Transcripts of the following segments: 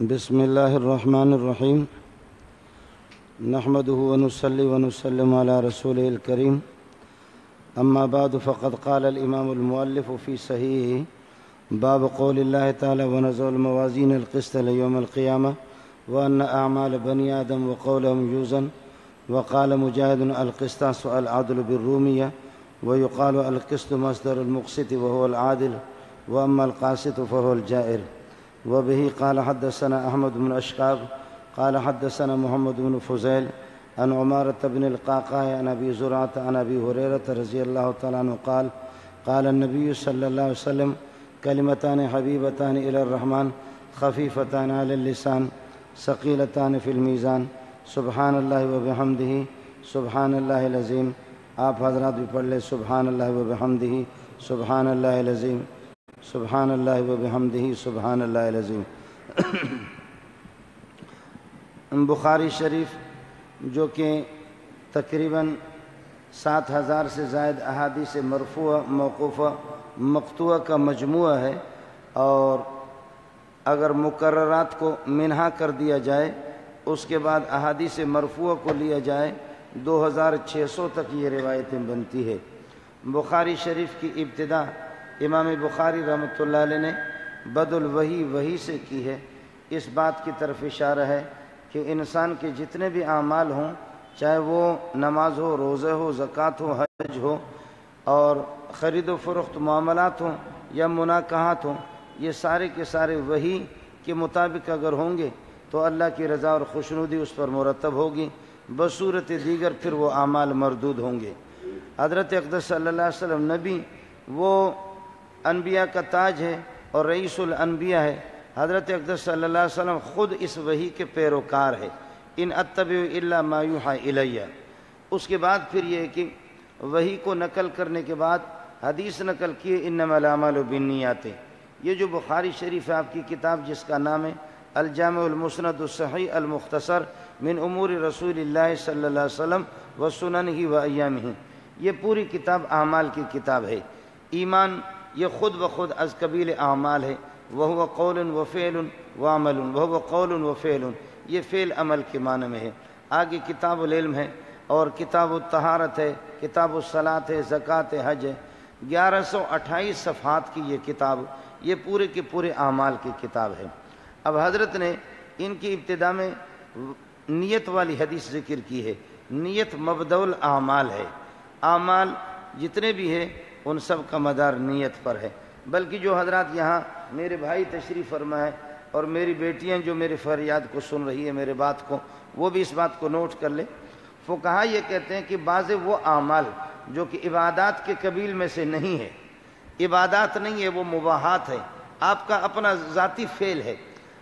بسم الله الرحمن الرحيم نحمده ونصلي ونسلم على رسوله الكريم أما بعد فقد قال الإمام المؤلف في صحيحه باب قول الله تعالى ونزع الموازين القسط ليوم القيامة وأن أعمال بني آدم وقولهم يوزن وقال مجاهد القسطاس العدل بالرومية ويقال القسط مصدر المقسط وهو العادل وأما القاسط فهو الجائر وبه قال حدثنا أحمد بن أشقاق قال حدثنا محمد بن فضيل عن عمارة بن القعقاع عن أبي زرعة عن أبي هريرة رضي الله تعالى عنه قال قال النبي صلى الله عليه وسلم كلمتان حبيبتان إلى الرحمن خفيفتان على اللسان ثقيلتان في الميزان سبحان الله وبحمده سبحان الله العظيم. آپ حضرات بھی پڑھ لیں سبحان اللہ وبحمدہ سبحان اللہ العظیم سبحان اللہ وبحمدہ سبحان اللہ العظیم. بخاری شریف جو کہ تقریباً 7000 سے زائد احادیث مرفوعہ موقوفہ مقطوعہ کا مجموعہ ہے، اور اگر مقررات کو منہا کر دیا جائے اس کے بعد احادیث مرفوعہ کو لیا جائے 2600 تک یہ روایتیں بنتی ہے. بخاری شریف کی ابتدا امام بخاری رحمۃ اللہ علیہ نے بدء الوحی وحی سے کی ہے. اس بات کی طرف اشارہ ہے کہ انسان کے جتنے بھی اعمال ہوں، چاہے وہ نماز ہو، روزہ ہو، زکوٰۃ ہو، حج ہو، اور خرید و فروخت معاملات ہوں یا مناکحات ہوں، یہ سارے کے سارے وحی کے مطابق اگر ہوں گے تو اللہ کی رضا اور خوشنودی اس پر مرتب ہوگی، بصورت دیگر پھر وہ اعمال مردود ہوں گے. حضرت اقدس صلی اللہ علیہ وسلم نبی وہ انبیاء کا تاج ہے اور رئیس الانبیاء ہے. حضرت اقدس صلی اللہ علیہ وسلم خود اس وحی کے پیروکار ہے. ان اتبع الا ما یوحی الی. اس کے بعد پھر یہ کہ وحی کو نقل کرنے کے بعد حدیث نقل کیے انما الاعمال بالنیات. یہ جو بخاری شریف ہے آپ کی کتاب جس کا نام ہے الجامع المسند الصحیح المختصر من امور رسول اللہ صلی اللہ علیہ وسلم وسننہ وایامہ، یہ پوری کتاب اعمال کی کتاب ہے. ایمان یہ خود بخود از قبیل اعمال ہے. وہو قول و فعل و عمل، وہو قول و فعل، یہ فعل عمل کے معنی میں ہے. آگے کتاب العلم ہے اور کتاب الطہارت ہے، کتاب الصلاۃ ہے، زکوٰۃ ہے، حج ہے. 1128 صفحات کی یہ کتاب، یہ پورے کے پورے اعمال کی کتاب ہے. اب حضرت نے ان کی ابتدا میں نیت والی حدیث ذکر کی ہے. نیت مبدأ الاعمال ہے. اعمال جتنے بھی ہیں ان سب کا مدار نیت پر ہے. بلکہ جو حضرات یہاں میرے بھائی تشریف فرما ہے اور میری بیٹیاں جو میرے فریاد کو سن رہی ہے، میرے بات کو، وہ بھی اس بات کو نوٹ کر لے. فقہا یہ کہتے ہیں کہ بعض وہ اعمال جو کہ عبادات کے قبیل میں سے نہیں ہے، عبادات نہیں ہے، وہ مباحات ہے، آپ کا اپنا ذاتی فعل ہے.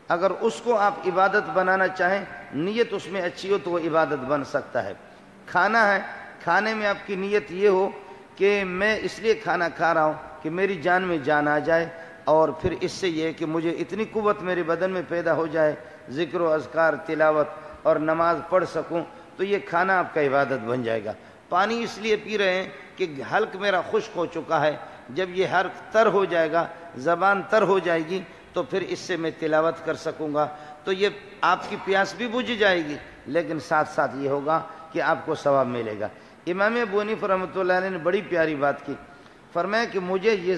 اگر اس کو آپ عبادت بنانا چاہیں، نیت اس میں اچھی ہو تو وہ عبادت بن سکتا ہے. کھانا ہے، کھانے میں آپ کی نیت یہ ہو کہ میں اس لیے کھانا کھا رہا ہوں کہ میری جان میں جان آ جائے، اور پھر اس سے یہ کہ مجھے اتنی قوت میرے بدن میں پیدا ہو جائے، ذکر و اذکار، تلاوت اور نماز پڑھ سکوں، تو یہ کھانا آپ کا عبادت بن جائے گا. پانی اس لیے پی رہے ہیں کہ حلق میرا خشک ہو چکا ہے، جب یہ حلق تر ہو جائے گا، زبان تر ہو جائے گی، تو پھر اس سے میں تلاوت کر سکوں گا. تو یہ آپ کی پیاس بھی بجھ جائے گی، لیکن ساتھ ساتھ یہ ہوگا کہ آپ کو ثواب ملے گا. امام ابو حنیفہ رحمۃ اللہ علیہ نے بڑی پیاری بات کی. فرمایا کہ مجھے یہ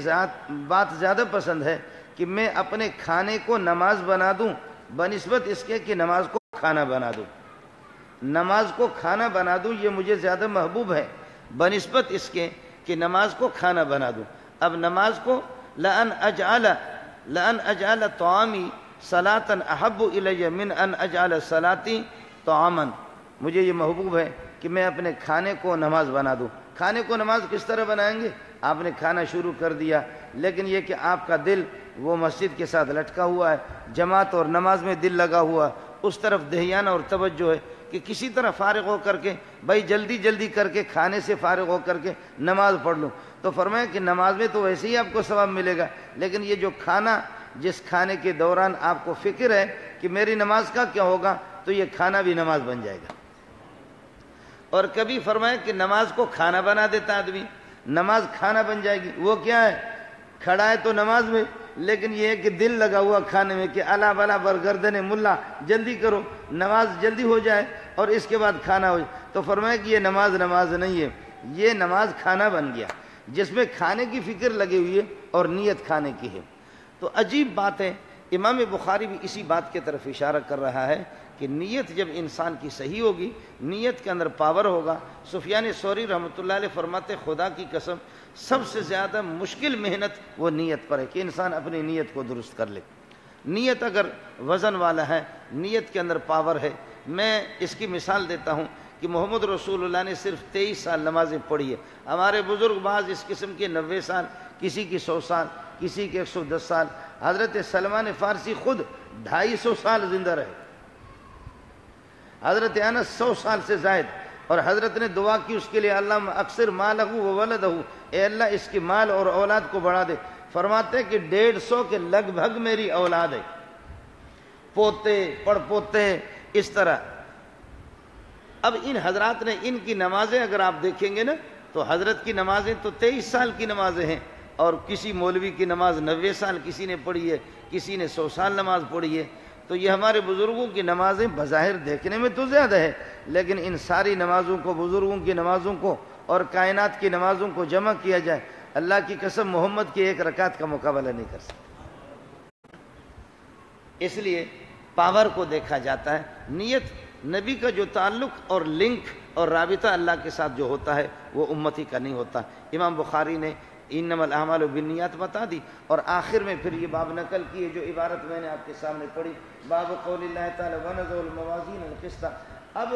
بات زیادہ پسند ہے کہ میں اپنے کھانے کو نماز بنا دوں بنسبت اس کے کہ نماز کو کھانا بنا دوں. نماز کو کھانا بنا دوں یہ مجھے زیادہ محبوب ہے بنسبت اس کے کہ نماز کو کھانا بنا دوں. اب نماز کو لأن اجعل طعامی صلاۃ احب الی من ان اجعل صلاتی طعاما، مجھے یہ محبوب ہے کہ میں اپنے کھانے کو نماز بنا دوں. کھانے کو نماز کس طرح بنائیں گے؟ آپ نے کھانا شروع کر دیا، لیکن یہ کہ آپ کا دل وہ مسجد کے ساتھ لٹکا ہوا ہے، جماعت اور نماز میں دل لگا ہوا، اس طرف دہیانہ اور توجہ ہے کہ کسی طرح فارغ ہو کر کے بھائی جلدی جلدی کر کے کھانے سے فارغ ہو کر کے نماز پڑھ لوں. تو فرمایا کہ نماز میں تو ویسے ہی آپ کو ثواب ملے گا، لیکن یہ جو کھانا، جس کھانے کے دوران آپ کو فکر ہے کہ میری نماز کا کیا ہوگا، تو یہ کھانا بھی نماز بن جائے گا. اور کبھی فرمایا کہ نماز کو کھانا بنا دیتا آدمی، نماز کھانا بن جائے گی. وہ کیا ہے؟ کھڑا ہے تو نماز میں، لیکن یہ ہے کہ دل لگا ہوا کھانے میں کہ الا بلا برگردن ملا، جلدی کرو، نماز جلدی ہو جائے اور اس کے بعد کھانا ہو جائے۔ تو فرمایا کہ یہ نماز نہیں ہے، یہ نماز کھانا بن گیا جس میں کھانے کی فکر لگی ہوئی ہے اور نیت کھانے کی ہے۔ تو عجیب بات ہے، امام بخاری بھی اسی بات کی طرف اشارہ کر رہا ہے کہ نیت جب انسان کی صحیح ہوگی، نیت کے اندر پاور ہوگا۔ سفیان ثوری رحمۃ اللہ علیہ فرماتے خدا کی قسم سب سے زیادہ مشکل محنت وہ نیت پر ہے کہ انسان اپنی نیت کو درست کر لے۔ نیت اگر وزن والا ہے، نیت کے اندر پاور ہے۔ میں اس کی مثال دیتا ہوں کہ محمد رسول اللہ نے صرف 23 سال نمازیں پڑھی ہے۔ ہمارے بزرگ بعض اس قسم کے 90 سال، کسی کی 100 سال، کسی کے 110 سال۔ حضرت سلمان فارسی خود 250 سال زندہ رہے، حضرت انس 100 سال سے زائد، اور حضرت نے دعا کی اس کے لیے اللہم اکثر مالہ و ولدہ، اے اللہ اس کی مال اور اولاد کو بڑھا دے۔ فرماتے کہ 150 کے لگ بھگ میری اولاد ہے، پوتے پڑ پوتے اس طرح۔ اب ان حضرات نے ان کی نمازیں اگر آپ دیکھیں گے نا تو حضرت کی نمازیں تو 23 سال کی نمازیں ہیں، اور کسی مولوی کی نماز 90 سال کسی نے پڑھی ہے، کسی نے 100 سال نماز پڑھی ہے۔ تو یہ ہمارے بزرگوں کی نمازیں بظاہر دیکھنے میں تو زیادہ ہے، لیکن ان ساری نمازوں کو، بزرگوں کی نمازوں کو اور کائنات کی نمازوں کو جمع کیا جائے، اللہ کی قسم محمد کی ایک رکعت کا مقابلہ نہیں کر سکتا۔ اس لیے پاور کو دیکھا جاتا ہے۔ نیت، نبی کا جو تعلق اور لنک اور رابطہ اللہ کے ساتھ جو ہوتا ہے وہ امتی کا نہیں ہوتا۔ امام بخاری نے انما الاعمال بالنیات بتا دی، اور آخر میں پھر یہ باب نقل کی ہے جو عبارت میں نے آپ کے سامنے پڑھی، باب قول اللہ تعالی ونضع الموازین القسط۔ اب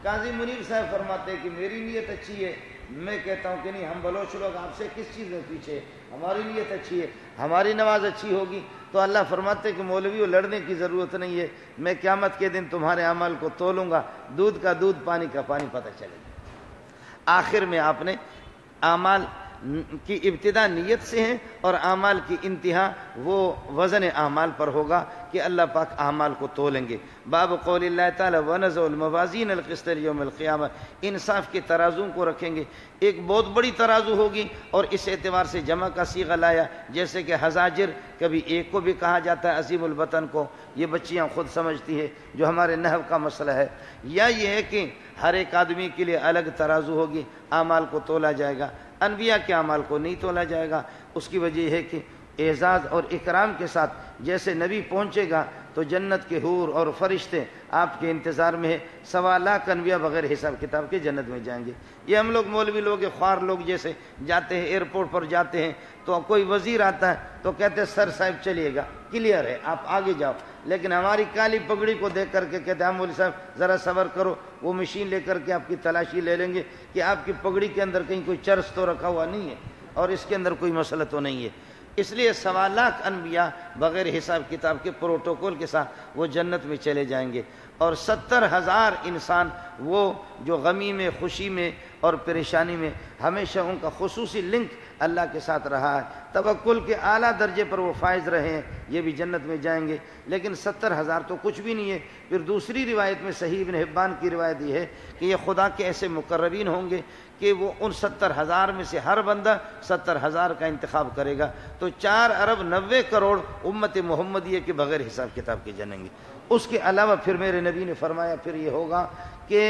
قاضی منیر صاحب فرماتے ہیں کہ میری نیت اچھی ہے، میں کہتا ہوں کہ نہیں، ہم بلوچ لوگ آپ سے کس چیز میں پیچھے، ہماری نیت اچھی ہے، ہماری نماز اچھی ہوگی تو اللہ فرماتے ہیں کہ مولویوں لڑنے کی ضرورت نہیں ہے، میں قیامت کے دن تمہارے اعمال کو تولوں گا، دودھ کا دودھ پانی کا پانی پتہ چلے گا۔ آخر میں آپ نے اعمال کی ابتدا نیت سے ہے اور اعمال کی انتہا وہ وزن اعمال پر ہوگا کہ اللہ پاک اعمال کو تولیں گے۔ باب قول اللہ تعالی ونضع الموازین القسط لیوم القیامہ، انصاف کے ترازوں کو رکھیں گے۔ ایک بہت بڑی ترازو ہوگی، اور اس اعتبار سے جمع کا صیغہ لایا، جیسے کہ حزاجر کبھی ایک کو بھی کہا جاتا ہے، عظیم البطن کو، یہ بچیاں خود سمجھتی ہے جو ہمارے نحو کا مسئلہ ہے۔ یا یہ ہے کہ ہر ایک آدمی کے لیے الگ ترازو ہوگی، اعمال کو تولا جائے گا، انبیاء کے اعمال کو نہیں تولا جائے گا۔ اس کی وجہ یہ ہے کہ اعزاز اور اکرام کے ساتھ جیسے نبی پہنچے گا تو جنت کے حور اور فرشتے آپ کے انتظار میں ہے، 1.25 لاکھ انبیاء بغیر حساب کتاب کے جنت میں جائیں گے۔ یہ ہم لوگ مولوی لوگ، خوار لوگ جیسے جاتے ہیں ایئرپورٹ پر جاتے ہیں تو کوئی وزیر آتا ہے تو کہتے ہیں سر صاحب چلیے گا، کلیئر ہے آپ آگے جاؤ، لیکن ہماری کالی پگڑی کو دیکھ کر کے کہتے ہیں ہم مولوی صاحب ذرا صبر کرو، وہ مشین لے کر کے آپ کی تلاشی لے لیں گے کہ آپ کی پگڑی کے اندر کہیں کوئی چرس تو رکھا ہوا نہیں ہے اور اس کے اندر کوئی مسئلہ تو نہیں ہے۔ اس لیے 1.25 لاکھ انبیاء بغیر حساب کتاب کے پروٹوکول کے ساتھ وہ جنت میں چلے جائیں گے، اور 70,000 انسان وہ جو غمی میں، خوشی میں اور پریشانی میں ہمیشہ ان کا خصوصی لنک اللہ کے ساتھ رہا ہے، توکل کے اعلیٰ درجے پر وہ فائز رہے ہیں، یہ بھی جنت میں جائیں گے۔ لیکن 70,000 تو کچھ بھی نہیں ہے۔ پھر دوسری روایت میں صحیح ابن حبان کی روایت یہ ہے کہ یہ خدا کے ایسے مقربین ہوں گے کہ وہ ان 70,000 میں سے ہر بندہ 70,000 کا انتخاب کرے گا، تو 4 ارب 90 کروڑ امت محمدیہ کے بغیر حساب کتاب کے جنیں گے۔ اس کے علاوہ پھر میرے نبی نے فرمایا پھر یہ ہوگا کہ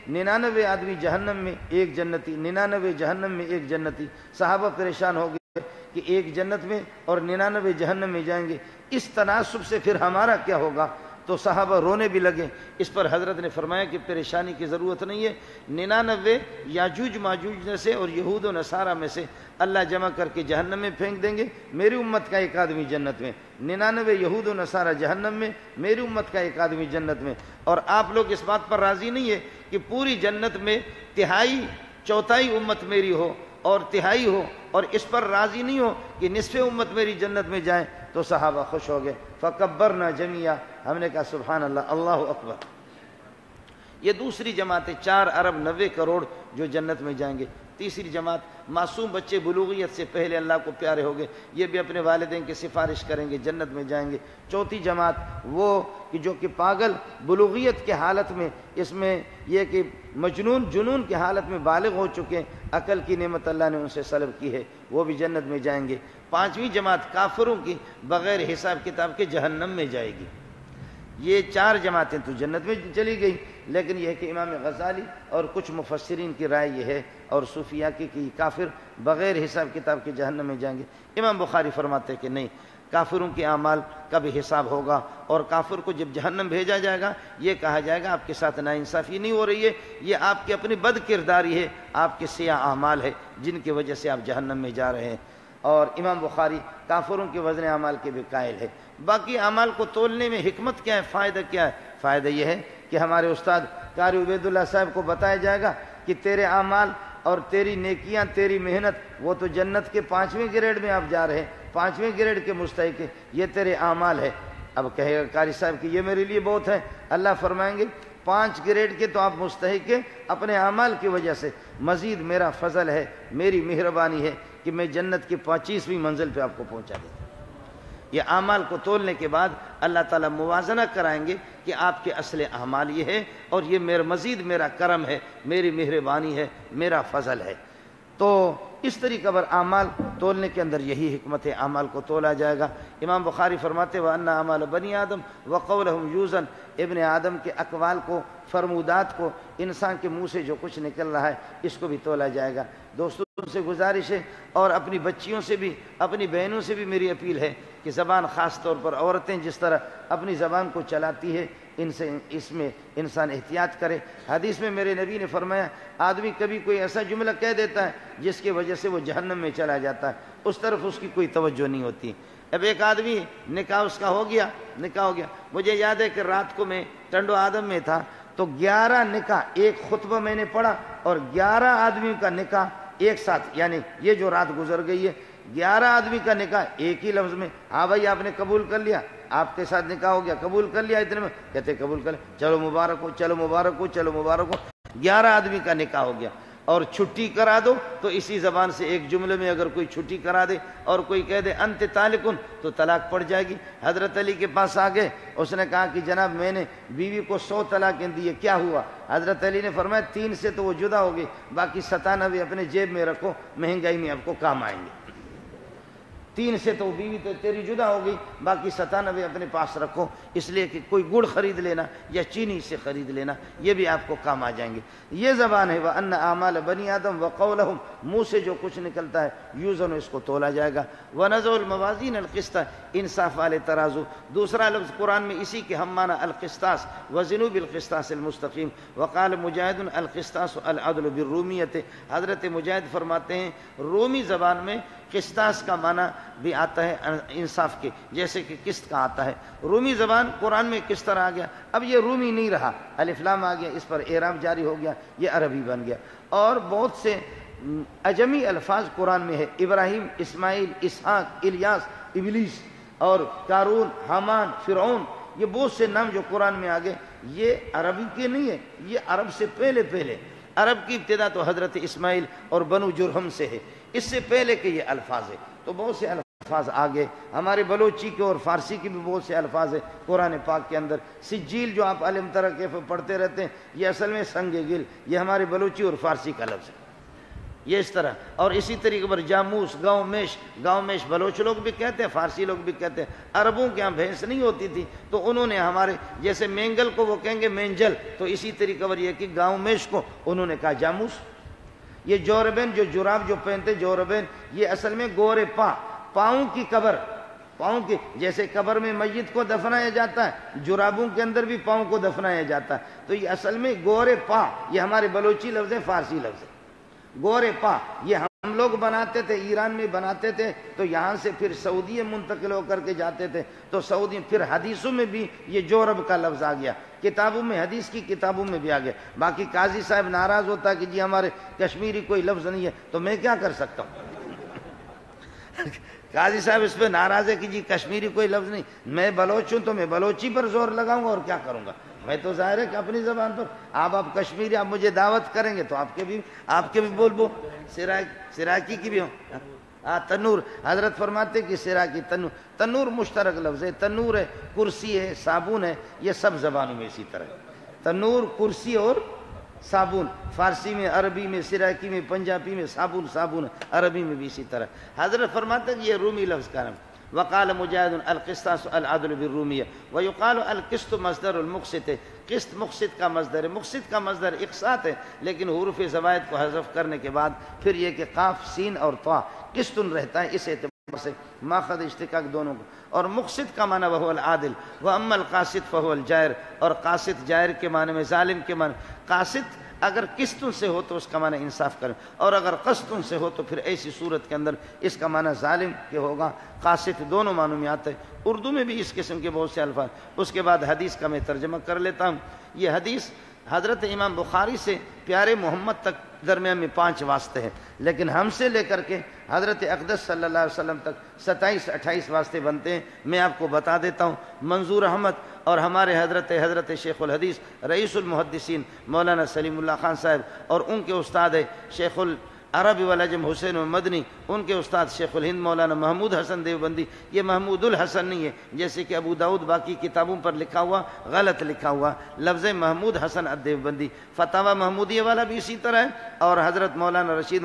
99 آدمی جہنم میں، 1 جنتی، 99 جہنم میں 1 جنتی۔ صحابہ پریشان ہو گئے کہ 1 جنت میں اور 99 جہنم میں جائیں گے، اس تناسب سے پھر ہمارا کیا ہوگا؟ تو صحابہ رونے بھی لگے۔ اس پر حضرت نے فرمایا کہ پریشانی کی ضرورت نہیں ہے، 99 یاجوج ماجوج میں سے اور یہود و نصارہ میں سے اللہ جمع کر کے جہنم میں پھینک دیں گے، میری امت کا 1 آدمی جنت میں، 99 یہود و نصارہ جہنم میں، میری امت کا 1 آدمی جنت میں۔ اور آپ لوگ اس بات پر راضی نہیں ہے کہ پوری جنت میں 3/4 امت میری ہو اور 1/3 ہو، اور اس پر راضی نہیں ہو کہ نصف امت میری جنت میں جائیں؟ تو صحابہ خوش ہو گئے، فکبرنا جميعا، ہم نے کہا سبحان اللہ، اللہ اکبر۔ یہ دوسری جماعت ہے، 4 ارب 90 کروڑ جو جنت میں جائیں گے۔ تیسری جماعت معصوم بچے بلوغیت سے پہلے اللہ کو پیارے ہو گئے، یہ بھی اپنے والدین کی سفارش کریں گے، جنت میں جائیں گے۔ چوتھی جماعت وہ کہ جو کہ پاگل بلوغیت کے حالت میں، اس میں یہ کہ مجنون جنون کی حالت میں بالغ ہو چکے ہیں، عقل کی نعمت اللہ نے ان سے سلب کی ہے، وہ بھی جنت میں جائیں گے۔ 5ویں جماعت کافروں کی بغیر حساب کتاب کے جہنم میں جائے گی۔ یہ 4 جماعتیں تو جنت میں چلی گئی، لیکن یہ ہے کہ امام غزالی اور کچھ مفسرین کی رائے یہ ہے اور صوفیاء کی کہ کافر بغیر حساب کتاب کے جہنم میں جائیں گے۔ امام بخاری فرماتے کہ نہیں، کافروں کے اعمال کا بھی حساب ہوگا، اور کافر کو جب جہنم بھیجا جائے گا یہ کہا جائے گا آپ کے ساتھ ناانصافی نہیں ہو رہی ہے، یہ آپ کی اپنی بد کرداری ہے، آپ کے سیاہ اعمال ہے جن کی وجہ سے آپ جہنم میں جا رہے ہیں۔ اور امام بخاری کافروں کے وزن اعمال کے بھی قائل ہے۔ باقی اعمال کو تولنے میں حکمت کیا ہے، فائدہ کیا ہے؟ فائدہ یہ ہے کہ ہمارے استاد قاری عبید اللہ صاحب کو بتایا جائے گا کہ تیرے اعمال اور تیری نیکیاں، تیری محنت، وہ تو جنت کے 5ویں گریڈ میں آپ جا رہے ہیں، 5ویں گریڈ کے مستحق ہیں، یہ تیرے اعمال ہے۔ اب کہے گا قاری صاحب کہ یہ میرے لیے بہت ہے، اللہ فرمائیں گے 5 گریڈ کے تو آپ مستحق ہیں اپنے اعمال کی وجہ سے، مزید میرا فضل ہے، میری مہربانی ہے کہ میں جنت کی 25ویں منزل پہ آپ کو پہنچا دیتا ہوں۔ یہ اعمال کو تولنے کے بعد اللہ تعالیٰ موازنہ کرائیں گے کہ آپ کے اصل اعمال یہ ہے اور یہ مزید میرا کرم ہے، میری مہربانی ہے، میرا فضل ہے۔ تو اس طریقہ پر اعمال تولنے کے اندر یہی حکمت ہے، اعمال کو تولا جائے گا۔ امام بخاری فرماتے وَأَنَّ أَعْمَالَ بَنِي آدم وَقَوْلَهُمْ يُوزَنْ، ابن آدم کے اقوال کو، فرمودات کو، انسان کے منہ سے جو کچھ نکل رہا ہے اس کو بھی تولا جائے گا۔ دوستوں سے گزارش ہے اور اپنی بچیوں سے بھی، اپنی بہنوں سے بھی میری اپیل ہے کہ زبان، خاص طور پر عورتیں جس طرح اپنی زبان کو چلاتی ہے اس میں انسان احتیاط کرے۔ حدیث میں میرے نبی نے فرمایا آدمی کبھی کوئی ایسا جملہ کہہ دیتا ہے جس کی وجہ سے وہ جہنم میں چلا جاتا ہے، اس طرف اس کی کوئی توجہ نہیں ہوتی۔ اب ایک آدمی نکاح اس کا ہو گیا، مجھے یاد ہے کہ رات کو میں ٹنڈو آدم میں تھا تو 11 نکاح ایک خطبہ میں نے پڑھا اور 11 آدمی کا نکاح ایک ساتھ، یعنی یہ جو رات گزر گئی ہے 11 آدمی کا نکاح ایک ہی لفظ میں، ہاں بھائی آپ نے قبول کر لیا، آپ کے ساتھ نکاح ہو گیا، قبول کر لیا، اتنے میں کہتے قبول کر لیا، چلو مبارک ہو، چلو مبارک ہو، چلو مبارک ہو۔ 11 آدمی کا نکاح ہو گیا۔ اور چھٹی کرا دو تو اسی زبان سے ایک جملے میں اگر کوئی چھٹی کرا دے اور کوئی کہہ دے انت طالقن تو طلاق پڑ جائے گی۔ حضرت علی کے پاس آ گئے، اس نے کہا کہ جناب میں نے بیوی کو 100 طلاقیں دی، کیا ہوا؟ حضرت علی نے فرمایا 3 سے تو وہ جدا ہو گئی، باقی 97 اپنے جیب میں رکھو، مہنگائی میں آپ کو کام آئیں گے۔ 3 سے تو بیوی تو تیری جدا ہو گئی، باقی 97 اپنے پاس رکھو، اس لیے کہ کوئی گڑ خرید لینا یا چینی سے خرید لینا، یہ بھی آپ کو کام آ جائیں گے۔ یہ زبان ہے وَأَنَّ أَعْمَالَ بَنِي آدم وَقَوْلَهُمْ، منہ سے جو کچھ نکلتا ہے یوزن، اس کو تولا جائے گا۔ وَنَزَعُ الْمَوَازِينَ الْقِسْطَ، انصاف والے ترازو۔ دوسرا لفظ قرآن میں اسی کے ہم معنی القسطاس، وزنوا بالقسطاس المستقیم۔ وقال مجاہد القسطاس العدل بالرومیت، حضرت مجاہد فرماتے ہیں رومی زبان میں قسطاس کا معنی بھی آتا ہے انصاف کے، جیسے کہ قسط کا آتا ہے۔ رومی زبان قرآن میں کس طرح آ گیا؟ اب یہ رومی نہیں رہا، الف لام آ گیا، اس پر اعراب جاری ہو گیا، یہ عربی بن گیا۔ اور بہت سے اجمی الفاظ قرآن میں ہے، ابراہیم، اسماعیل، اسحاق، الیاس، ابلیس اور قارون، حامان، فرعون، یہ بہت سے نام جو قرآن میں آ گئے یہ عربی کے نہیں ہے، یہ عرب سے پہلے عرب کی ابتدا تو حضرت اسماعیل اور بنو جرہم سے ہے، اس سے پہلے کے یہ الفاظ ہے۔ تو بہت سے الفاظ آگے، ہمارے بلوچی کے اور فارسی کے بھی بہت سے الفاظ ہیں قرآن پاک کے اندر۔ سجیل جو آپ علم ترا کیف پڑھتے رہتے ہیں یہ اصل میں سنگ گل، یہ ہمارے بلوچی اور فارسی کا لفظ ہے، یہ اس طرح۔ اور اسی طریقے پر جاموس، گاؤں میش بلوچ لوگ بھی کہتے ہیں، فارسی لوگ بھی کہتے ہیں۔ عربوں کے یہاں بھینس نہیں ہوتی تھی تو انہوں نے ہمارے جیسے مینگل کو وہ کہیں گے مینجل، تو اسی طریقے پر یہ کہ گاؤں میش کو انہوں نے کہا جاموس۔ یہ جوربین جو جراب جو پہنتے جوربین، یہ اصل میں گورے پاؤں کی قبر، پاؤں کی، جیسے قبر میں میت کو دفنایا جاتا ہے جرابوں کے اندر بھی پاؤں کو دفنایا جاتا ہے، تو یہ اصل میں گورے یہ ہمارے بلوچی لفظ ہے، فارسی لفظ ہے۔ گورے یہ ہم لوگ بناتے تھے، ایران میں بناتے تھے، تو یہاں سے پھر سعودی منتقل ہو کر کے جاتے تھے، تو سعودی پھر حدیثوں میں بھی یہ جورب کا لفظ آ گیا، کتابوں میں، حدیث کی کتابوں میں بھی آ گیا۔ باقی قاضی صاحب ناراض ہوتا کہ جی ہمارے کشمیری کوئی لفظ نہیں ہے، تو میں کیا کر سکتا ہوں؟ قاضی صاحب اس پہ ناراض ہے کہ جی کشمیری کوئی لفظ نہیں، میں بلوچ ہوں تو میں بلوچی پر زور لگاؤں گا اور کیا کروں گا؟ میں تو ظاہر ہے کہ اپنی زبان پر، آپ کشمیری، آپ مجھے دعوت کریں گے تو آپ کے بھی بول سراکی کی بھی ہوں۔ تنور، حضرت فرماتے کہ سراکی تنور مشترک لفظ ہے، تنور ہے، کرسی ہے، صابن ہے، یہ سب زبانوں میں اسی طرح ہے۔ تنور، کرسی اور صابون، فارسی میں، عربی میں، سراکی میں، پنجابی میں صابون صابون، عربی میں بھی اسی طرح۔ حضرت فرماتے ہیں یہ رومی لفظ کا نام۔ وقال مجاہد القسطاس العدل بالرومیہ ویقال القسط مصدر المقسط، قسط مقسط کا مصدر ہے، مقسط کا مصدر اقساط ہے، لیکن حروف زوائد کو حذف کرنے کے بعد پھر یہ کہ قاف سین اور طا قسط رہتا ہے، اس اعتبار سے ماخذ اشتقاق دونوں کو۔ اور مقسط کا معنی وہو العادل، واما القاسط فہو الجائر، اور قاسط جائر کے معنی میں، ظالم کے معنی۔ قاسط اگر قسطوں سے ہو تو اس کا معنی انصاف کریں، اور اگر قسطوں سے ہو تو پھر ایسی صورت کے اندر اس کا معنی ظالم کے ہوگا۔ قاسط دونوں معنوں میں آتا ہے، اردو میں بھی اس قسم کے بہت سے الفاظ۔ اس کے بعد حدیث کا میں ترجمہ کر لیتا ہوں۔ یہ حدیث حضرت امام بخاری سے پیارے محمد تک درمیان میں 5 واسطے ہیں، لیکن ہم سے لے کر کے حضرت اقدس صلی اللہ علیہ وسلم تک 27-28 واسطے بنتے ہیں۔ میں آپ کو بتا دیتا ہوں۔ منظور احمد اور ہمارے حضرت شیخ الحدیث رئیس المحدثین مولانا سلیم اللہ خان صاحب، اور ان کے استاد ہے شیخ العرب والعجم حسین مدنی، ان کے استاد شیخ الہند مولانا محمود حسن دیوبندی۔ یہ محمود الحسن نہیں ہے، جیسے کہ ابو داؤد باقی کتابوں پر لکھا ہوا غلط لکھا ہوا، لفظ محمود حسن الدیوبندی۔ فتاوی محمودیہ والا بھی اسی طرح ہے، اور حضرت مولانا رشید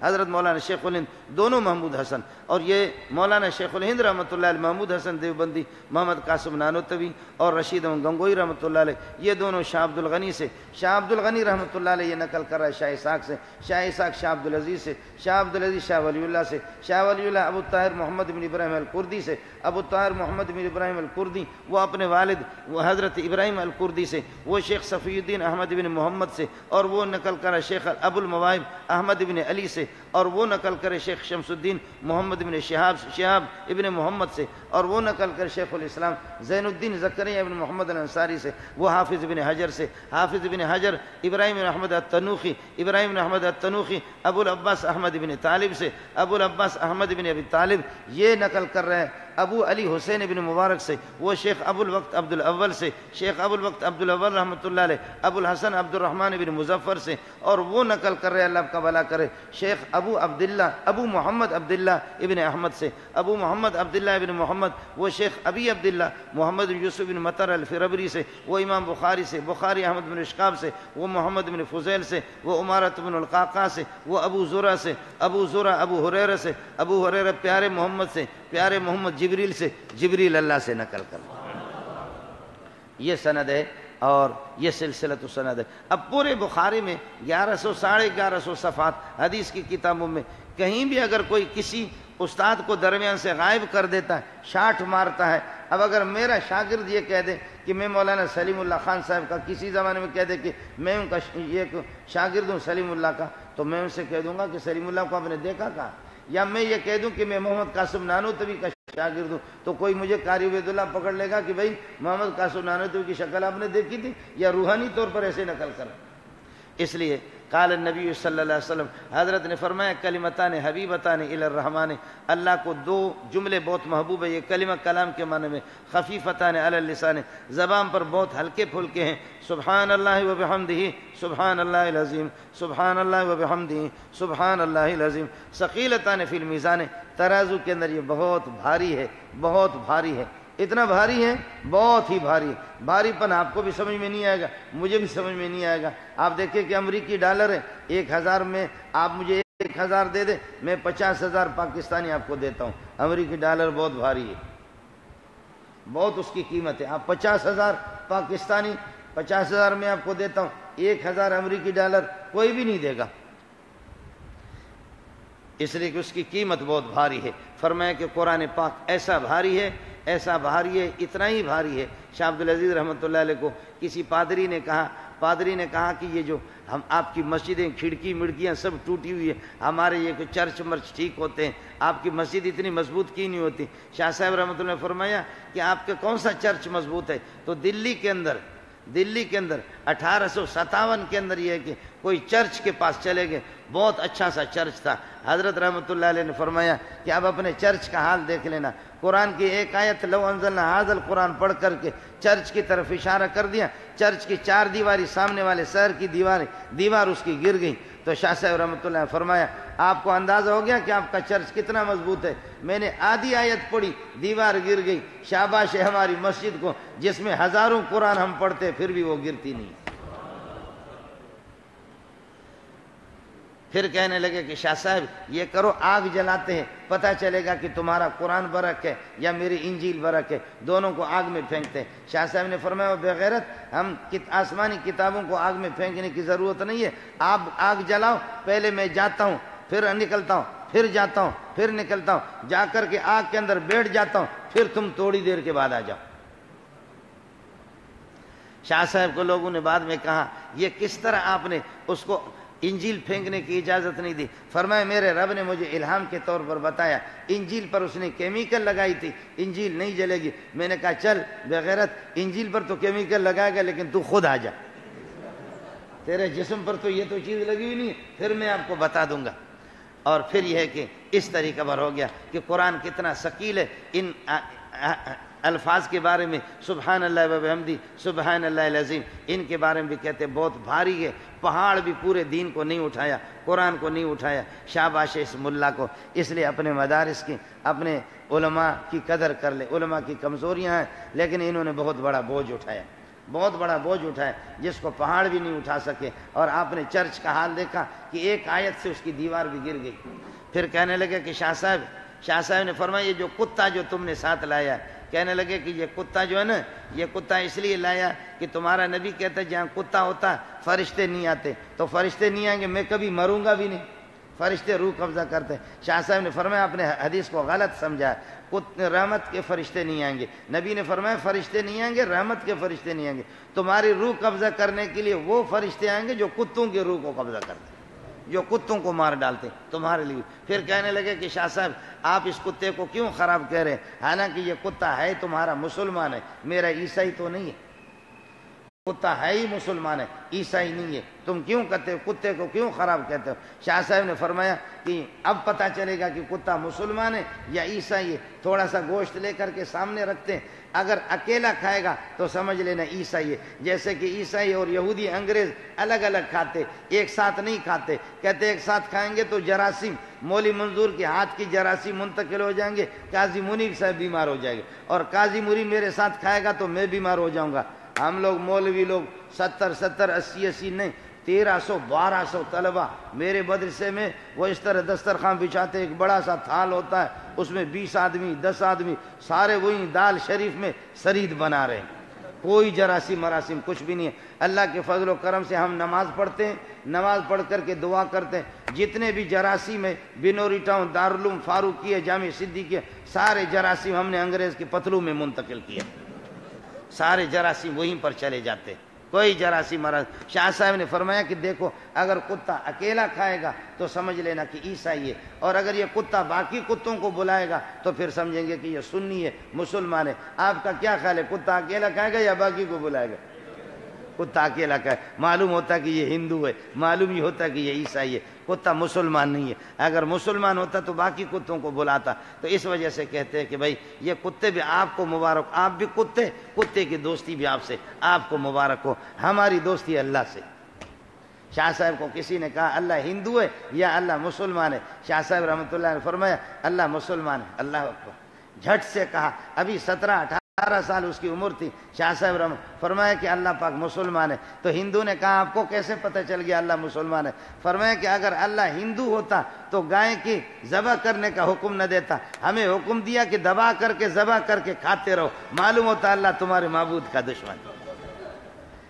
حضرت مولانا شیخ الہند دونوں محمود حسن، اور یہ مولانا شیخ الہند رحمۃ اللہ علیہ محمود حسن دیوبندی، محمد قاسم نانوتوی اور رشید گنگوئی رحمۃ اللہ علیہ، یہ دونوں شاہ عبد الغنی سے، شاہ عبد الغنی رحمۃ اللہ علیہ یہ نقل کر رہا ہے شاہ اسحاق سے، شاہ اسحاق شاہ عبد العزیز سے، شاہ عبد العزیز شاہ ولی اللہ سے، شاہ ولی اللہ ابو طاہر محمد بن ابراہیم الکردی سے، ابو طاہر محمد بن ابراہیم الکردی وہ اپنے والد وہ حضرت ابراہیم الکردی سے، وہ شیخ صفی الدین احمد بن محمد سے، اور وہ نقل کرے شیخ ابو المواہب احمد بن علی سے، اور وہ نقل کرے شیخ شمس الدین محمد بن شہاب ابن محمد سے، اور وہ نقل کر شیخ الاسلام زین الدین زکریا ابن محمد الانصاری سے، وہ حافظ بن حجر سے، حافظ بن حجر ابراہیم بن احمد التنوخی، ابراہیم بن احمد التنوخی ابو العباس احمد بن طالب سے، ابو العباس احمد بن ابی طالب یہ نقل کر رہے ہیں ابو علی حسین بن مبارک سے، وہ شیخ ابو الوقت عبد الاول سے، شیخ ابو الوقت عبد الاول رحمۃ اللہ علیہ ابو الحسن عبد الرحمن بن مظفر سے، اور وہ نقل کر رہے اللہ کا بھلا کرے شیخ ابو محمد عبداللہ ابن احمد سے، ابو محمد عبداللہ ابن محمد وہ شیخ ابی عبداللہ محمد بن یوسف بن مطر الفربری سے، وہ امام بخاری سے، بخاری احمد بن اشقاب سے، وہ محمد بن فضیل سے، وہ عمارت بن القعقاع سے، وہ ابو زرع سے، ابو زرع ابو ہریرہ سے، ابو ہریرہ پیارے محمد سے، پیارے محمد جبریل سے، جبریل اللہ سے نقل کر یہ سند ہے، اور یہ سلسلۃ سند ہے۔ اب پورے بخاری میں 1100-1150 صفحات حدیث کی کتابوں میں کہیں بھی اگر کوئی کسی استاد کو درمیان سے غائب کر دیتا ہے، شاٹ مارتا ہے، اب اگر میرا شاگرد یہ کہہ دے کہ میں مولانا سلیم اللہ خان صاحب کا کسی زمانے میں کہہ دے کہ میں ان کا یہ شاگرد ہوں سلیم اللہ کا، تو میں ان سے کہہ دوں گا کہ سلیم اللہ کو آپ نے دیکھا کہاں؟ یا میں یہ کہہ دوں کہ میں محمد قاسم نانوتوی کا شاگرد ہوں، تو کوئی مجھے قاری عبید اللہ پکڑ لے گا کہ بھائی محمد قاسم نانوتوی کی شکل آپ نے دیکھی تھی، یا روحانی طور پر ایسے نقل کر۔ اس لیے قال النبی صلی اللہ علیہ وسلم، حضرت نے فرمایا کلمتان حبیبتان الی الرحمن، اللہ کو 2 جملے بہت محبوب ہے، یہ کلمہ کلام کے معنی میں، خفیفتان علی اللسان زبان پر بہت ہلکے پھلکے ہیں، سبحان اللہ و بحمدہ سبحان اللہ العظیم، سبحان اللہ و بحمدہ سبحان اللہ العظیم، ثقیلتان فی المیزان، ترازو کے اندر یہ بہت بھاری ہے، بہت بھاری ہے، اتنا بھاری ہے بہت ہی بھاری ہے، بھاری پن آپ کو بھی سمجھ میں نہیں آئے گا، مجھے بھی سمجھ میں نہیں آئے گا۔ آپ دیکھیں کہ امریکی ڈالر ہے، 1000 میں آپ مجھے 1000 دے دیں، میں 50,000 پاکستانی آپ کو دیتا ہوں۔ امریکی ڈالر بہت بھاری ہے، بہت اس کی قیمت ہے۔ آپ 50,000 پاکستانی، 50,000 میں آپ کو دیتا ہوں، 1000 امریکی ڈالر کوئی بھی نہیں دے گا، اس لیے کہ اس کی قیمت بہت بھاری ہے۔ فرمایا کہ قرآن پاک ایسا بھاری ہے، ایسا بھاری ہے، اتنا ہی بھاری ہے۔ شاہ عبد العزیز رحمۃ اللہ علیہ کو کسی پادری نے کہا کہ یہ جو ہم آپ کی مسجدیں کھڑکی مڑکیاں سب ٹوٹی ہوئی ہیں، ہمارے یہ کوئی چرچ مرچ ٹھیک ہوتے ہیں، آپ کی مسجد اتنی مضبوط کی نہیں ہوتی۔ شاہ صاحب رحمۃ اللہ نے فرمایا کہ آپ کے کون سا چرچ مضبوط ہے؟ تو دلی کے اندر 1857 کے اندر یہ ہے کہ کوئی چرچ کے پاس چلے گئے، بہت اچھا سا چرچ تھا۔ حضرت رحمۃ اللہ علیہ نے فرمایا کہ اب اپنے چرچ کا حال دیکھ لینا، قرآن کی ایک آیت لو انزلنا ھذا القرآن پڑھ کر کے چرچ کی طرف اشارہ کر دیا، چرچ کی 4 دیواری سامنے والے شہر کی دیوار اس کی گر گئی۔ تو شاہ صاحب رحمۃ اللہ نے فرمایا آپ کو اندازہ ہو گیا کہ آپ کا چرچ کتنا مضبوط ہے؟ میں نے آدھی آیت پڑھی، دیوار گر گئی۔ شاباش ہے ہماری مسجد کو جس میں ہزاروں قرآن ہم پڑھتے پھر بھی وہ گرتی نہیں۔ پھر کہنے لگے کہ شاہ صاحب یہ کرو، آگ جلاتے ہیں، پتہ چلے گا کہ تمہارا قرآن برک ہے یا میری انجیل برک ہے، دونوں کو آگ میں پھینکتے ہیں۔ شاہ صاحب نے فرمایا بے غیرت، ہم آسمانی کتابوں کو آگ میں پھینکنے کی ضرورت نہیں ہے، آپ آگ جلاؤ، پہلے میں جاتا ہوں پھر نکلتا ہوں، پھر جاتا ہوں پھر نکلتا ہوں، جا کر کے آگ کے اندر بیٹھ جاتا ہوں، پھر تم تھوڑی دیر کے بعد آ جاؤ۔ شاہ صاحب کو لوگوں نے بعد میں کہا یہ کس طرح آپ نے اس کو انجیل پھینکنے کی اجازت نہیں دی؟ فرمایا میرے رب نے مجھے الہام کے طور پر بتایا، انجیل پر اس نے کیمیکل لگائی تھی، انجیل نہیں جلے گی۔ میں نے کہا چل بے غیرت، انجیل پر تو کیمیکل لگائے گا لیکن تو خود آ جا، تیرے جسم پر تو یہ تو چیز لگی ہوئی نہیں، پھر میں آپ کو بتا دوں گا۔ اور پھر یہ ہے کہ اس طریقہ پر ہو گیا کہ قرآن کتنا ثقیل ہے، ان الفاظ کے بارے میں سبحان اللہ و بحمدہ سبحان اللہ العظیم، ان کے بارے میں بھی کہتے ہیں بہت بھاری ہے، پہاڑ بھی پورے دین کو نہیں اٹھایا، قرآن کو نہیں اٹھایا۔ شاباش اس ملا کو، اس لیے اپنے مدارس کی، اپنے علماء کی قدر کر لے۔ علماء کی کمزوریاں ہیں لیکن انہوں نے بہت بڑا بوجھ اٹھایا، بہت بڑا بوجھ اٹھایا جس کو پہاڑ بھی نہیں اٹھا سکے۔ اور آپ نے چرچ کا حال دیکھا کہ ایک آیت سے اس کی دیوار بھی گر گئی۔ پھر کہنے لگے کہ شاہ صاحب نے فرمایا یہ جو کتا جو تم نے ساتھ لایا ہے، کہنے لگے کہ یہ کتا جو ہے نا، یہ کتا اس لیے لایا کہ تمہارا نبی کہتا ہے جہاں کتا ہوتا فرشتے نہیں آتے، تو فرشتے نہیں آئیں گے میں کبھی مروں گا بھی نہیں، فرشتے روح قبضہ کرتے ہیں۔ شاہ صاحب نے فرمایا آپ نے حدیث کو غلط سمجھا، رحمت کے فرشتے نہیں آئیں گے۔ نبی نے فرمایا فرشتے نہیں آئیں گے، رحمت کے فرشتے نہیں آئیں گے، تمہاری روح قبضہ کرنے کے لیے وہ فرشتے آئیں گے جو کتوں کی روح کو قبضہ کرتے ہیں، جو کتوں کو مار ڈالتے تمہارے لیے۔ پھر کہنے لگے کہ شاہ صاحب آپ اس کتے کو کیوں خراب کہہ رہے ہیں، حالانکہ یہ کتا ہے تمہارا مسلمان ہے، میرا عیسائی تو نہیں ہے، کتا ہے ہی مسلمان ہے، عیسائی نہیں ہے، تم کیوں کہتے ہو، کتے کو کیوں خراب کہتے ہو؟ شاہ صاحب نے فرمایا کہ اب پتہ چلے گا کہ کتا مسلمان ہے یا عیسائی ہے، تھوڑا سا گوشت لے کر کے سامنے رکھتے ہیں، اگر اکیلا کھائے گا تو سمجھ لینا عیسائی ہے، جیسے کہ عیسائی اور یہودی انگریز الگ الگ کھاتے، ایک ساتھ نہیں کھاتے، کہتے ایک ساتھ کھائیں گے تو جراثیم، مولی منظور کے ہاتھ کی جراثیم منتقل ہو جائیں گے، قاضی منیر صاحب بیمار ہو جائے گے، اور قاضی منیر میرے ساتھ کھائے گا تو میں بیمار ہو جاؤں گا۔ ہم لوگ مولوی لوگ 70 80 نہیں، 1300 1200 طلبہ میرے مدرسے میں، وہ اس طرح دسترخوان بچھاتے، ایک بڑا سا تھال ہوتا ہے اس میں 20 آدمی 10 آدمی سارے وہی دال شریف میں سرید بنا رہے ہیں، کوئی جراثیم مراسم کچھ بھی نہیں ہے۔ اللہ کے فضل و کرم سے ہم نماز پڑھتے ہیں، نماز پڑھ کر کے دعا کرتے ہیں، جتنے بھی جراثیم ہیں بنوری ٹاؤن، دارالعلوم فاروقیہ، جامع صدیقیہ، سارے جراثیم ہم نے انگریز کے پتلوں میں منتقل کیے، سارے جراثیم وہیں پر چلے جاتے، کوئی جراثیم مرض۔ شاہ صاحب نے فرمایا کہ دیکھو اگر کتا اکیلا کھائے گا تو سمجھ لینا کہ عیسائی ہے، اور اگر یہ کتا باقی کتوں کو بلائے گا تو پھر سمجھیں گے کہ یہ سنی ہے، مسلمان ہے۔ آپ کا کیا خیال ہے، کتا اکیلا کھائے گا یا باقی کو بلائے گا؟ کتا اکیلا کھائے، معلوم ہوتا کہ یہ ہندو ہے، معلوم ہی ہوتا کہ یہ عیسائی ہے، کتا مسلمان نہیں ہے۔ اگر مسلمان ہوتا تو باقی کتوں کو بلاتا۔ تو اس وجہ سے کہتے ہیں کہ بھائی یہ کتے بھی آپ کو مبارک، آپ بھی کتے کی دوستی بھی آپ سے، آپ کو مبارک ہو، ہماری دوستی اللہ سے۔ شاہ صاحب کو کسی نے کہا اللہ ہندو ہے یا اللہ مسلمان ہے؟ شاہ صاحب رحمۃ اللہ نے فرمایا اللہ مسلمان ہے۔ اللہ اکبر، جھٹ سے کہا، ابھی 17-18 سال اس کی عمر تھی۔ شاہ صاحب فرمایا کہ اللہ پاک مسلمان ہے۔ تو ہندو نے کہا آپ کو کیسے پتہ چل گیا اللہ مسلمان ہے؟ فرمایا کہ اگر اللہ ہندو ہوتا تو گائے کی ذبح کرنے کا حکم نہ دیتا، ہمیں حکم دیا کہ دبا کر کے ذبح کر کے کھاتے رہو، معلوم ہوتا اللہ تمہارے معبود کا دشمن ہے۔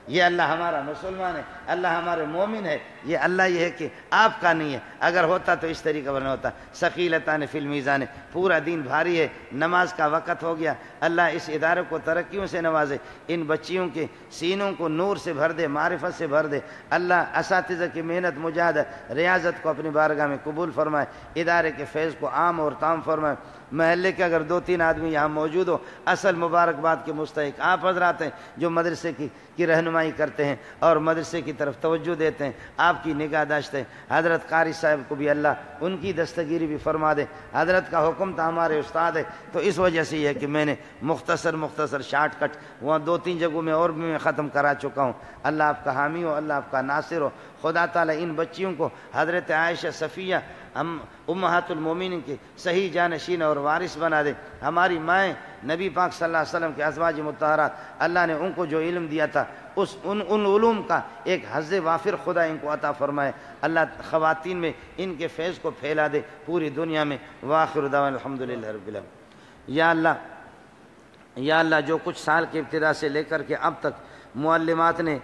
یہ اللہ ہمارا مسلمان ہے، اللہ ہمارے مومن ہے، یہ اللہ یہ ہے کہ آپ کا نہیں ہے۔ اگر ہوتا تو اس طریقے پر نہ ہوتا۔ ثقیلتان فی المیزان، پورا دین بھاری ہے، نماز کا وقت ہو گیا۔ اللہ اس ادارے کو ترقیوں سے نوازے، ان بچیوں کے سینوں کو نور سے بھر دے، معرفت سے بھر دے۔ اللہ اساتذہ کی محنت، مجاہدت، ریاضت کو اپنی بارگاہ میں قبول فرمائے، ادارے کے فیض کو عام اور تام فرمائے۔ محلے کے اگر 2-3 آدمی یہاں موجود ہو، اصل مبارکباد کے مستحق آپ حضرات ہیں جو مدرسے کی رہنمائی کرتے ہیں اور مدرسے کی طرف توجہ دیتے ہیں، آپ کی نگہداشت ہے۔ حضرت قاری صاحب کو بھی اللہ ان کی دستگیری بھی فرما دے، حضرت کا حکم تھا، ہمارے استاد ہے، تو اس وجہ سے یہ ہے کہ میں نے مختصر شارٹ کٹ وہاں 2-3 جگہوں میں اور بھی میں ختم کرا چکا ہوں۔ اللہ آپ کا حامی ہو، اللہ آپ کا ناصر ہو۔ خدا تعالیٰ ان بچیوں کو حضرت عائشہ، صفیہ، ہم امہات المومنین کے صحیح جانشین اور وارث بنا دے. ہماری مائیں نبی پاک صلی اللہ علیہ وسلم کے ازواج مطہرات، اللہ نے ان کو جو علم دیا تھا ان علوم کا ایک حظ وافر خدا ان کو عطا فرمائے. اللہ خواتین میں ان کے فیض کو پھیلا دے پوری دنیا میں. وآخر دعوانا الحمدللہ رب العالمین. یا اللہ جو کچھ سال کے ابتدا سے لے کر کے اب تک معلمات نے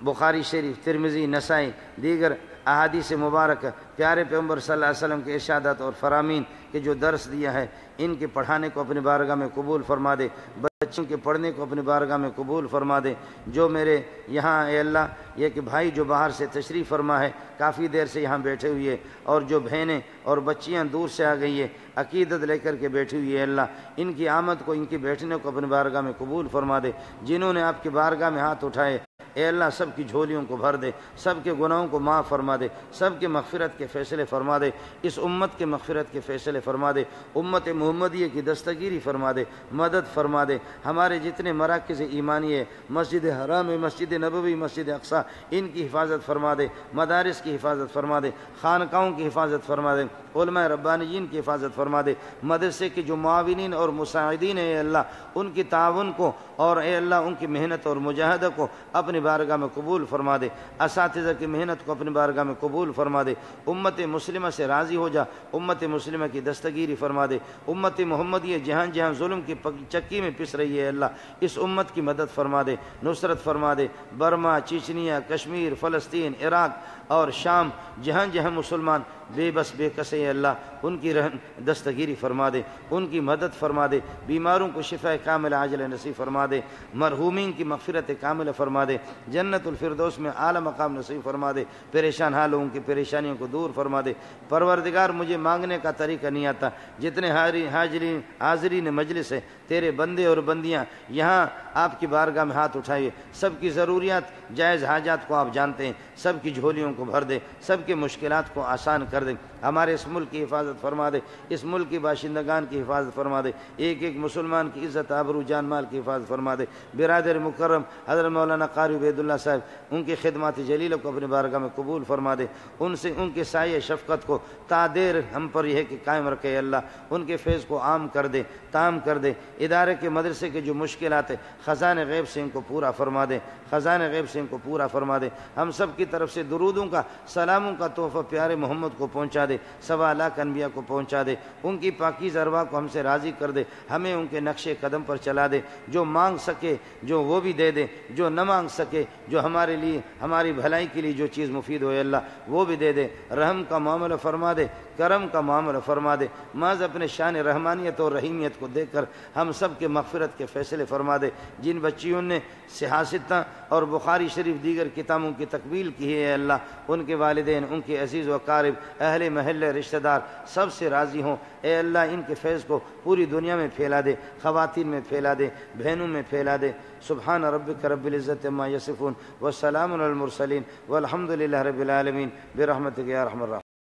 بخاری شریف، ترمذی، نسائی، دیگر احادیث مبارک پیارے پیغمبر صلی اللہ علیہ وسلم کے ارشادات اور فرامین کے جو درس دیا ہے، ان کے پڑھانے کو اپنی بارگاہ میں قبول فرما دے. بچوں کے پڑھنے کو اپنی بارگاہ میں قبول فرما دے. جو میرے یہاں اے اللہ یہ کہ بھائی جو باہر سے تشریف فرما ہے، کافی دیر سے یہاں بیٹھے ہوئے، اور جو بہنیں اور بچیاں دور سے آ گئی ہے عقیدت لے کر کے بیٹھی ہوئی ہے، اللہ ان کی آمد کو، ان کے بیٹھنے کو اپنی بارگاہ میں قبول فرما دے. جنہوں نے آپ کی بارگاہ میں ہاتھ اٹھائے، اے اللہ سب کی جھولیوں کو بھر دے، سب کے گناہوں کو معاف فرما دے، سب کے مغفرت کے فیصلے فرما دے، اس امت کے مغفرت کے فیصلے فرما دے، امت محمدیہ کی دستگیری فرما دے، مدد فرما دے. ہمارے جتنے مراکز ایمانی ہے، مسجد حرام، مسجد نبوی، مسجد اقصی، ان کی حفاظت فرما دے، مدارس کی حفاظت فرما دے، خانقاہوں کی حفاظت فرما دے، علماء ربانیین کی حفاظت فرما دے. مدرسے کے جو معاونین اور مساعدین ہیں اے اللہ ان کی تعاون کو، اور اے اللہ ان کی محنت اور مجاہدہ کو اپنی بارگاہ میں قبول فرما دے. اساتذہ کی محنت کو اپنی بارگاہ میں قبول فرما دے. امت مسلمہ سے راضی ہو جا، امت مسلمہ کی دستگیری فرما دے. امت محمدیہ جہاں جہاں ظلم کی چکی میں پس رہی ہے اللہ اس امت کی مدد فرما دے، نصرت فرما دے. برما، چیچنیا، کشمیر، فلسطین، عراق اور شام، جہاں جہاں مسلمان بے بس بے کسے اللہ ان کی دستگیری فرما دے، ان کی مدد فرما دے. بیماروں کو شفا کامل عاجل نصیب فرما دے، مرحومین کی مغفرت کامل فرما دے، جنت الفردوس میں اعلی مقام نصیب فرما دے. پریشان حال لوگوں کی پریشانیوں کو دور فرما دے. پروردگار مجھے مانگنے کا طریقہ نہیں آتا، جتنے حاضرین مجلس ہے تیرے بندے اور بندیاں یہاں آپ کی بارگاہ میں ہاتھ اٹھائیے، سب کی ضروریات جائز حاجات کو آپ جانتے ہیں، سب کی جھولیوں کو بھر دے، سب کے مشکلات کو آسان کر دے. ہمارے اس ملک کی حفاظت فرما دے، اس ملک کی باشندگان کی حفاظت فرما دے، ایک ایک مسلمان کی عزت آبرو جان مال کی حفاظت فرما دے. برادر مکرم حضرت مولانا قاری عبید اللہ صاحب ان کی خدمات جلیلہ کو اپنی بارگاہ میں قبول فرما دے. ان کے سایہ شفقت کو تا دیر ہم پر یہ کہ قائم رکھے اللہ، ان کے فیض کو عام کر دے، تام کر دے. ادارے کے مدرسے کے جو مشکلات ہیں خزانہ غیب سے ان کو پورا فرما دے، خزانہ غیب سے ان کو پورا فرما دے. ہم سب کی طرف سے درودوں کا، سلاموں کا تحفہ پیارے محمد کو پہنچا دے، 1.25 انبیاء کو پہنچا دے. ان کی پاکیزہ ارواح کو ہم سے راضی کر دے، ہمیں ان کے نقش قدم پر چلا دے. جو مانگ سکے جو وہ بھی دے دے، جو نہ مانگ سکے جو ہمارے لیے ہماری بھلائی کے لیے جو چیز مفید ہوئے اللہ وہ بھی دے دے. رحم کا معاملہ فرما دے، کرم کا معاملہ فرما دے. محض اپنے شان رحمانیت اور رحیمیت کو دیکھ کر ہم سب کے مغفرت کے فیصلے فرما دے. جن بچیوں نے سیاستہ اور بخاری شریف دیگر کتابوں کی تکمیل کی ہے اللہ ان کے والدین، ان کے عزیز و اقارب، اہل محلے، رشتہ دار سب سے راضی ہوں. اے اللہ ان کے فیض کو پوری دنیا میں پھیلا دے، خواتین میں پھیلا دے، بہنوں میں پھیلا دے. سبحان ربک رب العزت عما یصفون والسلام علی المرسلین والحمد للہ رب العالمین برحمتک یا ارحم الراحمین.